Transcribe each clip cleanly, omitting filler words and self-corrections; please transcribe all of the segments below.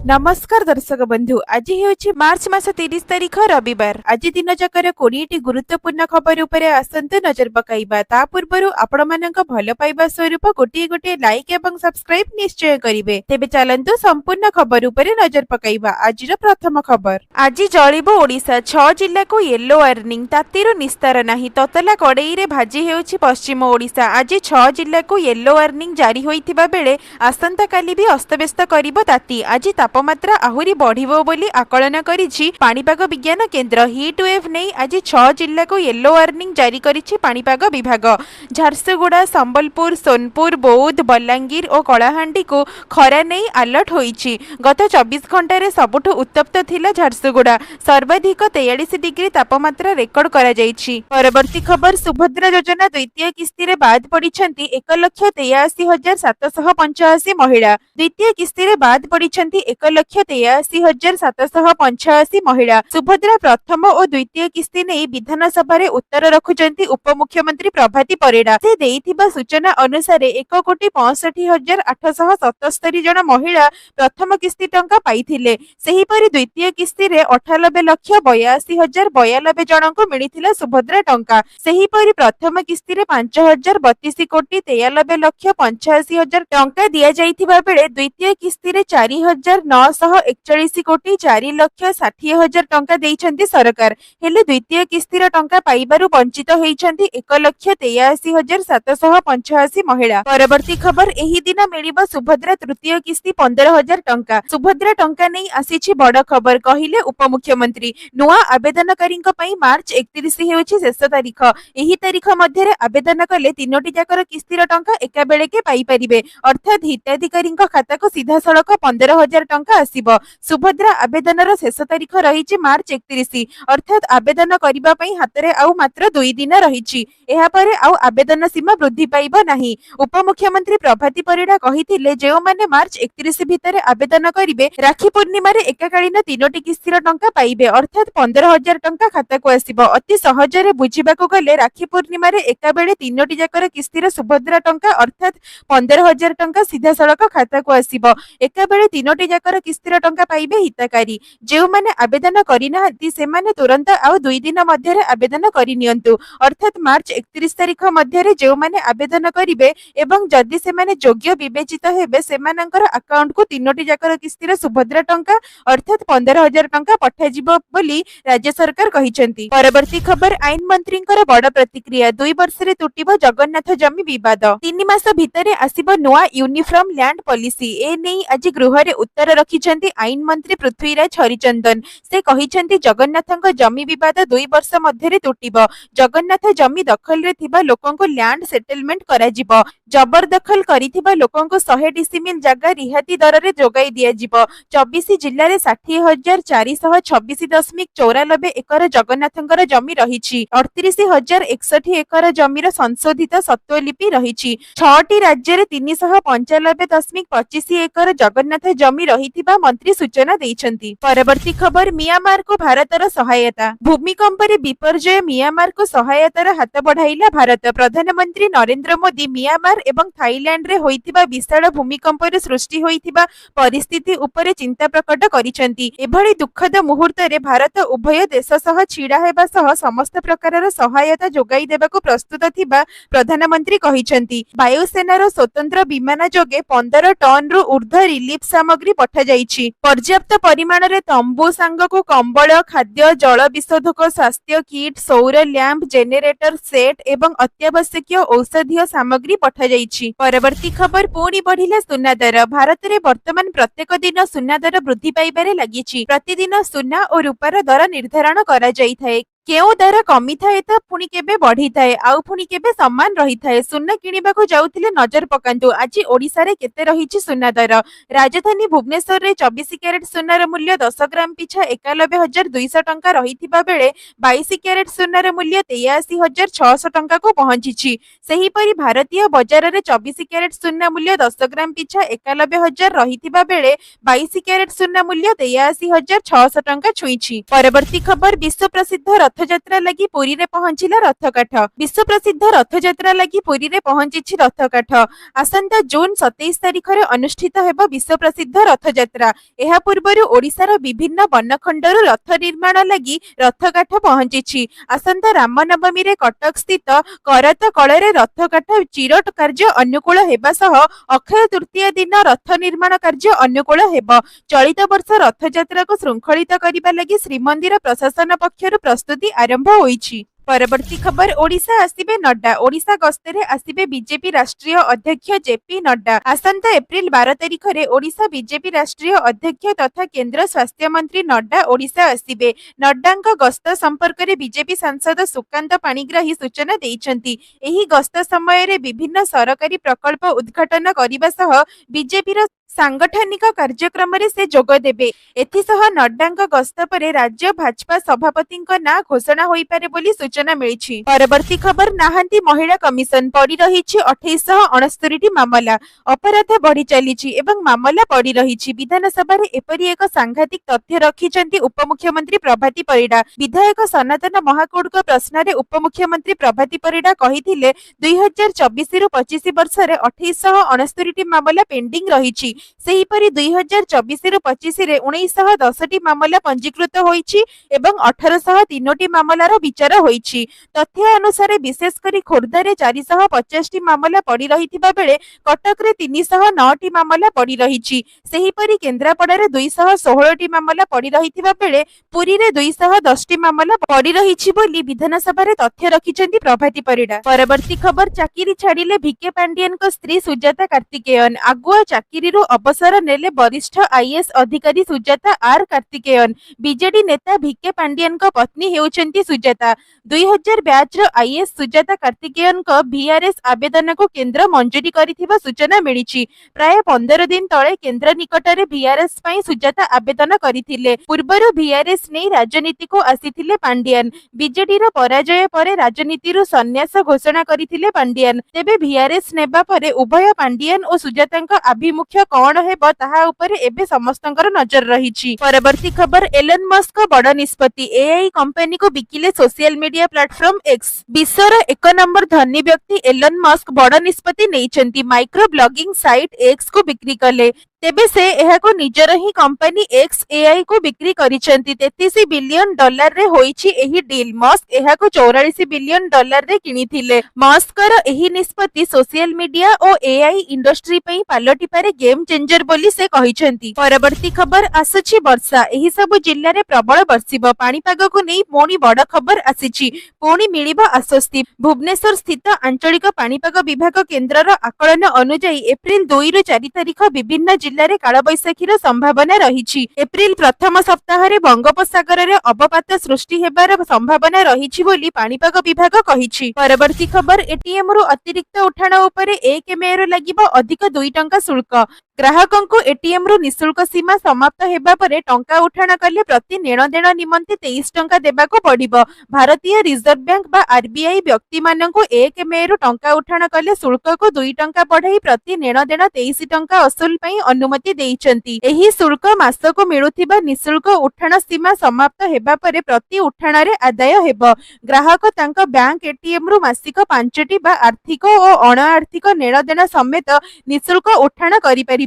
नमस्कार दर्शक बंधु आज हेउछि मार्च मास 30 तारिख रविवार। आज दिन जकर 20टी गुरुत्वपूर्ण खबर उपरे आसंतु नजर पकाइबा। ता पूर्वरु आपण मानक भल पाइबा स्वरूप गोटे गोटे लाइक एवं सब्सक्राइब निश्चय करिवे। तेबे चलंतु संपूर्ण खबर उपरे नजर पकाइबा। आजिर प्रथम खबर, आज जळिबो ओडिशा। 6 जिल्ला को येलो वार्निंग, तातीर निस्तार नाही। ततला कड़ेई रे भाजी हेउछि पश्चिम ओडिशा। आज 6 जिल्ला को येलो वार्निंग जारी होइथिबा बेले आसंता काली भी अस्तव्यस्त करिबो ताती। आज तापमात्रा आहुरी बढ़िबो बोली आकलन करिछि पाणीपाग विज्ञान केन्द्र। हिट वेव नहीं आज 6 जिल्ला को येलो वार्निंग जारी करिछि पाणीपाग विभाग। झारसुगुड़ा, संबलपुर, सोनपुर, बौद्ध, बलांगीर और कलाहांडी को खरा नहीं अलर्ट होइछि। गत 24 घंटा रे सबुठु उत्तप्त थिला झारसुगुड़ा। सर्वाधिक 43 डिग्री तापमात्रा रेकर्ड करा जाइछि। परवर्ती खबर, सुभद्रा योजना द्वितीय किस्ती रे बाद पड़िछंती 1,83,785 महिला। द्वितीय किस्ती रे बाद पड़िछंती 1,83,785 महिला। सुभद्रा प्रथम और द्वितीय किस्ती नहीं विधानसभा रे उत्तर रखुचंती उपमुख्यमंत्री प्रभाती परिडा। से देइथिबा सूचना अनुसार 1,65,877 जन महिला प्रथम किस्ती टंका पाइथिले। सेहीपरि द्वितीय किस्ती रे 98,82,092 जनक मिलिथिला सुभद्रा टंका। सेहीपरि प्रथम किस्ती रे 5,32,93,85,000 टंका दिया जाइथिबा बेले द्वितीय किस्ती रे 4,941,04,60,000 टंका देइछंती सरकार। हेले द्वितीय किस्तीर टंका पाइबारु वंचित होइछंती 1,83,785 महिला। परवर्ती खबर, एही दिन मिलिबो सुभद्रा तृतीय किस्ती 15,000 टंका। सुभद्रा टंका नहीं आसीछि बड़ खबर कहिले उपमुख्यमंत्री। नुआ आवेदनकारीଙ୍କ पई मार्च 31 हेउछि शेष तारीख। एही तारीख मध्ये आवेदन कले तीनोटी जाकर किस्तीर टंका एका बेलेके पाई परिबे। अर्थात हिताधिकारीଙ୍କ खाता को सीधा सड़क 15,000 टंका आसीबो। सुभद्रा आवेदनर शेष तारीख रहिछि मार्च 31। अर्थात आवेदन करिबा पई हातरे आउ मात्र 2 दिन रहिछि। एहा परे आउ आवेदन सीमा वृद्धि पाइबो नाही। उपमुख्यमंत्री प्रभाती परिडा कहिथिले जेउ माने मार्च 31 भितरे आवेदन करिवे राखी पूर्णिमा रे एकाकालीन तीनोटी किस्तीर टंका पाइबे। अर्थात 15,000 टंका खाता को आसीबो। अति सहजरे बुझिबाको गले राखी पूर्णिमा रे एका बेले तीनोटी जाकर किस्तीर सुभद्रा टंका अर्थात 15,000 टंका सीधा सड़क खाता को आसीबो। एका बेले तीनोटी जाकर किस्तीर टंका पाइबे हितकारी। जेउ माने आवेदन करिनाहंती सेमाने तुरंत आउ 2 दिन मध्यरे आवेदन करि नियंतु। अर्थात मार्च 31 तारिख मध्यरे जेउ माने आवेदन करिवे एवं जदि सेमाने योग्य विवेचित हेबे सेमानंकर अकाउंट को तीनोटी जाकर किस्तीर सुभद्रा टंका अर्थात 15,000 टंका पठाजिबो बोली राज्य सरकार कहिसेंती। परवर्ती खबर, आईन मंत्रींकर बड़ प्रतिक्रिया। 2 वर्ष रे तुटिबो जगन्नाथ जमी विवाद। 3 मास भितरे आसीबो नुआ यूनिफॉर्म लैंड पॉलिसी। ए नै आज गृह रे उत्तर रखिछंती आईन मंत्री पृथ्वीराज हरिचंदन। से कहिछंती जगन्नाथଙ୍କ जमी विवाद 2 वर्ष मध्यरे तुटिबो। जगन्नाथ जमी दखल रे थिबा लोकंको लैंड सेटलमेंट कराजिबो। जबरदखल करिथिबा लोकंको 100 डिसिमिल जगह रिहाती दर रे जोगाई दिया जिवो। 24 जिल्ला रे 60,426.94 एकर जगन्नाथंकर जमी रहिछि। 38,061 एकर जमीर संशोधित सत्वलिपि रहिछि। 6टी राज्य रे 395.25 एकर जगन्नाथ जमी रहिथिबा मंत्री सूचना दैछंती। परवर्ती खबर, मियांमार को भारतर सहायता। भूमिकंप रे विपर्जय मियांमार को सहायतार हाथ बढ़ाइला भारत। प्रधानमंत्री नरेंद्र मोदी मियांमार एवं थाईलैंड रे होइथिबा विशाल भूमिकंप रे सृष्टि होइथिबा परिस्थिति उपरे चिंता प्रकट करिसंती। एभली दुखद मुहूर्त रे भारत उभय देश सह छिड़ा हेबा सह समस्त प्रकारर सहायता जोगाई देबाको प्रस्तुत थिबा प्रधानमंत्री कहिसंती। वायुसेनार स्वतंत्र विमान जोगे 15 टन रु ऊर्ध्व रिलीफ सामग्री पठा जाइछि। पर्याप्त परिमाण रे तंबू सांगको कंबल, खाद्य, जल विशोधक, स्वास्थ्य किट, सौर लैंप, जेनेरेटर सेट एवं अत्यावश्यकीय औषधीय सामग्री पठा जाइछि। परवर्ती खबर, पुणी बढ़िला सुना दर। भारत रे वर्तमान प्रत्येक दिन सुना दर वृद्धि पाइबारे लागिछि। प्रतिदिन सुना और रूपार दर निर्धारण करा जाइथाय। केउ दर कमी थाए तो पुणी केबे बढ़ी थाए आउ पुणी केबे समान रही थाए। सुना किनिबाको जाउथिले नजर पकांतु आज ओडिसा रे केते रहिछि सुना दर। राजधानी भुवनेश्वर रे 24 कैरेट सुनार मूल्य 10 ग्राम पिछा 91,200 टंका रहिथिबा बेले 22 कैरेट सुनार मूल्य 83,600 टंका को पहुंचिछि। सेही परि भारतीय बाजार रे 24 कैरेट सुना मूल्य 10 ग्राम पिछा 91,000 रहिथिबा बेले 22 कैरेट सुना मूल्य 83,600 टंका छुइछि। परवर्ती खबर, विश्व प्रसिद्ध रथयात्रा लगी पुरी रे पहुंचिला रथकाठ। विश्व प्रसिद्ध रथयात्रा लगी पुरी रे पहुंची रथकाठ। आसंता जून 27 तारिख रे अनुष्ठित हेब विश्व प्रसिद्ध रथयात्रा। एहा पूर्वरु ओडिशार विभिन्न बनखंडरु रथ निर्माण लगी रथकाठ पहुंची। आसंता रामनवमी रे कटक स्थित करत कଳରେ रथकाठ चिरट कार्य अनुकूल हेबा सह अक्षय तृतीय दिन रथ निर्माण कार्य अनुकूल हेब। चलित वर्ष रथयात्रा को श्रृंखलित करने लगी श्रीमंदिर प्रशासन पक्षरु प्रस्तुति आरंभ होईछि। परवर्ती खबर ओडिशा आसिबे नड्डा। ओडिशा गस्ତରେ आसिबे बीजेपी राष्ट्रीय अध्यक्ष जेपी नड्डा। आसंता एप्रिल 12 तारिख रे ओडिशा बीजेपी राष्ट्रीय अध्यक्ष तथा केंद्र स्वास्थ्य मंत्री नड्डा ओडिशा आसिबे। नड्डाଙ୍କ गस्त संपर्क रे बीजेपी सांसद सुकांत पाणिग्राही सूचना देइछंती। एही गस्त समय रे विभिन्न सरकारी प्रकल्प उद्घाटन करिबा सह बीजेपी रा सांगठनिक कार्यक्रम रे से जोग देबे। एथिसह नड्डाଙ୍କ गस्त परे राज्य भाजपा सभापतिଙ୍କ ना घोषणा होई पारे बोली सूचना मिलिछि। परवर्ती खबर नाहांती महिला कमिशन पड़ी रहिछि 2869 मामला। अपराध बढ़ी चलिछि एवं मामला पड़ी रहिछि। विधानसभा रे एपरि एक सांघातिक तथ्य रखिछंती उपमुख्यमंत्री प्रभाती परिडा। विधायक सनातन महाकूड को प्रश्न रे उपमुख्यमंत्री प्रभाती परिडा कहिथिले 2024 रु 25 वर्ष रे 2869 मामला पेंडिंग रहिछि। सेहीपरि 2024 रु 25 रे 1910 मामला पंजीकृत होईछि एवं 1803 मामलार विचार होईछि। तथ्य अनुसार विशेष करी खोर्धा रे 450 मामला पड़ी रहिथिबा बेले कटक रे 309 मामला पड़ी रहिछि। सेहीपरि केन्द्रापड़ा रे 216 मामला पड़ी रहिथिबा बेले पुरी रे 210 मामला पड़ी रहिछि बोली विधानसभा रे तथ्य रखिछंती प्रभाती परिडा। परवर्ती खबर चाकिरी छाडिले भिके पांडियन को स्त्री सुजाता कार्तिकेयन। आगुआ चाकिरी अवसर नेले वरिष्ठ आईएएस अधिकारी सुजाता आर कार्तिकेयन। बीजेडी नेता भिके पांडियन को पत्नी हेउचंती सुजाता। 2000 बैच रो आईएएस सुजाता कार्तिकेयन को वीआरएस आवेदन को केंद्र मंजूरी करिथिबा सूचना मिलिछि। प्राय 15 दिन तळे केंद्र निकट रे वीआरएस पई सुजाता आवेदन करिथिले। पूर्वरु वीआरएस नै राजनीति को आसीथिले पांडियन। बीजेडी रो पराजय परे राजनीति रो सन्यास घोषणा करिथिले पांडियन। तेबे वीआरएस नेबा परे उभय पांडियन और सुजातांक अभिमुख्य कौन हेबो ताहा उपरे एबे समस्तंकर नजर रहिछि। परवर्ती खबर एलन मस्क बड़ निष्पत्ति। एआई कंपनी को बिकिले सोशल मीडिया प्लेटफॉर्म एक्स। विश्वर 1 नंबर धनी व्यक्ति एलन मस्क बड़ निष्पत्ति नेइछंती। माइक्रो ब्लॉगिंग साइट एक्स को बिक्री कले। तेबे से एहाको निजर ही कंपनी एक्स एआई को बिक्री करिसेंती। 33 बिलियन डॉलर रे होईछि एही डील। मस्क एहाको 44 बिलियन डॉलर रे किनिथिले। मस्कर एही निष्पत्ति सोशल मीडिया और एआई इंडस्ट्री पई पालटी पारे गेम चेंजर बोली से कहिसेंती। परवर्ती खबर आसुछि वर्षा। एही सब जिल्ला रे प्रबल वर्षिब। पाणीपाग को नै मोनी बड़ खबर आसीछि। पुणी मिलिबो आश्वस्ति। भुवनेश्वर स्थित आंचलिक पाणीपाग विभाग केन्द्रर आकलन अनुसार एप्रिल 2 रु 4 तारिख विभिन्न जिल्ला रे कालबैशाखीर संभावना रहिछि। एप्रिल प्रथम सप्ताह रे बंगोपसागर रे अवपात सृष्टि हेबार संभावना रहिछि बोली पाणीपाग विभाग कहिछि। परवर्ती खबर एटीएम रु अतिरिक्त उठाण उपरे 1 मे रु लागिबो अधिक 2 टंका शुल्क। ग्राहकों को एटीएम रु निशुल्क सीमा समाप्त हेबा परे टंका उठाण कले प्रति नेणदेण निमंते 23 टंका देबाको पड़िबो। भारतीय रिजर्व बैंक बा आरबीआई व्यक्ति माननको 1 मे रु टंका उठाण कले शुल्क को 2 टंका बढ़ाई प्रति नेणदेण 23 टंका असूल पई अनुमति देइचंती। एही शुल्क मासको मिलुथिबा निशुल्क उठाण सीमा समाप्त हेबा परे प्रति उठाण रे आदाय हेबो। ग्राहक तांको बैंक एटीएम रु मासिक 5टी बा आर्थिक और अण आर्थिक नेणदेण समेत निशुल्क उठाण करि पारि।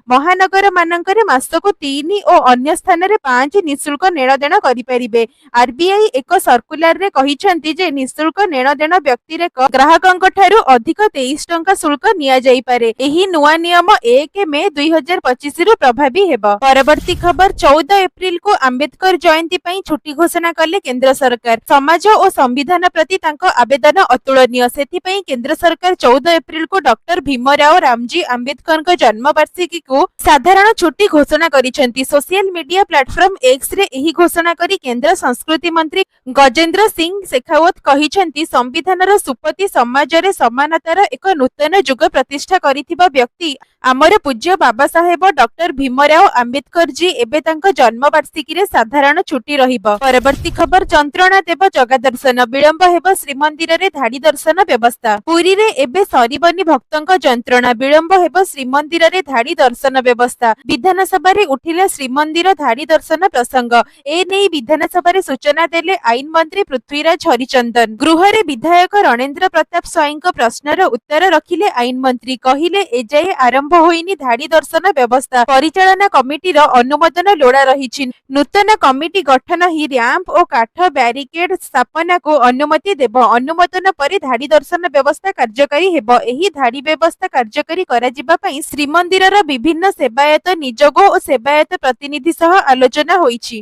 महानगर मानकरे मासको 3 और अन्य स्थान रे 5 निशुल्क नेणदेण करि परिबे। आरबीआई एक सर्कुलर रे कहिसंती जे निशुल्क नेणदेण व्यक्ति रे ग्राहकंक ठारू अधिक 23 टंका शुल्क निया जाई पारे। एही नुवा नियम 1 मे 2025 रु प्रभावी हेबो। परवर्ती खबर 14 एप्रिल को अंबेडकर जयंती पई छुट्टी घोषणा कले केंद्र सरकार। समाज और संविधान प्रति तांको आवेदन अतुलनीय। सेथि पई केंद्र सरकार 14 एप्रिल को डॉक्टर भीमराव रामजी अंबेडकर को जन्म वार्षिकी को साधारण छुट्टी घोषणा करिसेंती। सोशल मीडिया प्लेटफॉर्म एक्स रे एही घोषणा करी केंद्र संस्कृति मंत्री गजेंद्र सिंह शेखावत कहिसेंती संविधानर सुपति समाज रे समानतार एक नूतन जुग प्रतिष्ठा करिथिबा व्यक्ति आमर पूज्य बाबा ସାହେବ ଡକ୍ଟର ଭୀମରାଓ ଆମ୍ବେଦକର ଜି ଏବେ ତାଙ୍କ ଜନ୍ମବାର୍ଷିକୀରେ ସାଧାରଣ ଛୁଟି ରହିବ। ପରବର୍ତ୍ତୀ ଖବର ଯନ୍ତ୍ରଣା ଦେବ ଜଗା ଦର୍ଶନ, ବିଳମ୍ବ ହେବ ଶ୍ରୀମନ୍ଦିରରେ ଧାଡି ଦର୍ଶନ ବ୍ୟବସ୍ଥା। ପୁରୀରେ ଏବେ ସରିବନି ଭକ୍ତଙ୍କ ଯନ୍ତ୍ରଣା, ବିଳମ୍ବ ହେବ ଶ୍ରୀମନ୍ଦିରରେ ଧାଡି ଦର୍ଶନ ବ୍ୟବସ୍ଥା। ବିଧାନସଭାରେ ଉଠିଲା ଶ୍ରୀମନ୍ଦିର ଧାଡି ଦର୍ଶନ ପ୍ରସଙ୍ଗ। ଏନେଇ ବିଧାନସଭାରେ ସୂଚନା ଦେଲେ ଆଇନ ମନ୍ତ୍ରୀ ପୃଥ୍ୱୀରାଜ ହରିଚନ୍ଦନ। ଗୃହରେ ବିଧାୟକ ରଣେନ୍ଦ୍ର ପ୍ରତାପ ସ୍ୱାଇଁଙ୍କ ପ୍ରଶ୍ନର ଉତ୍ତର ରଖିଲେ ଆଇନ ମନ୍ତ୍ରୀ। କହିଲେ ଏଯାଏ ଆରମ୍ଭ ହୋଇନି ଧାଡି ଦର୍ଶନ ବ୍ୟବସ୍ଥା, ପରିଚାଳନା କମିଟିର ଅନୁମୋଦନ ଲୋଡ଼ା ରହିଛି। ନୂତନ କମିଟି ଗଠନ ହିଁ ର୍ୟାମ୍ପ ଓ କାଠ ବ୍ୟାରିକେଡ ସ୍ଥାପନାକୁ ଅନୁମତି ଦେବ। ଅନୁମୋଦନ ପରେ ଧାଡି ଦର୍ଶନ ବ୍ୟବସ୍ଥା କାର୍ଯ୍ୟକାରୀ ହେବ। ଏହି ଧାଡି ବ୍ୟବସ୍ଥା କାର୍ଯ୍ୟକାରୀ କରାଯିବା ପାଇଁ ଶ୍ରୀମନ୍ଦିରର ବିଭିନ୍ନ ସେବାୟତ ନିଯୋଗ ଓ ସେବାୟତ ପ୍ରତିନିଧି ସହ ଆଲୋଚନା ହୋଇଛି।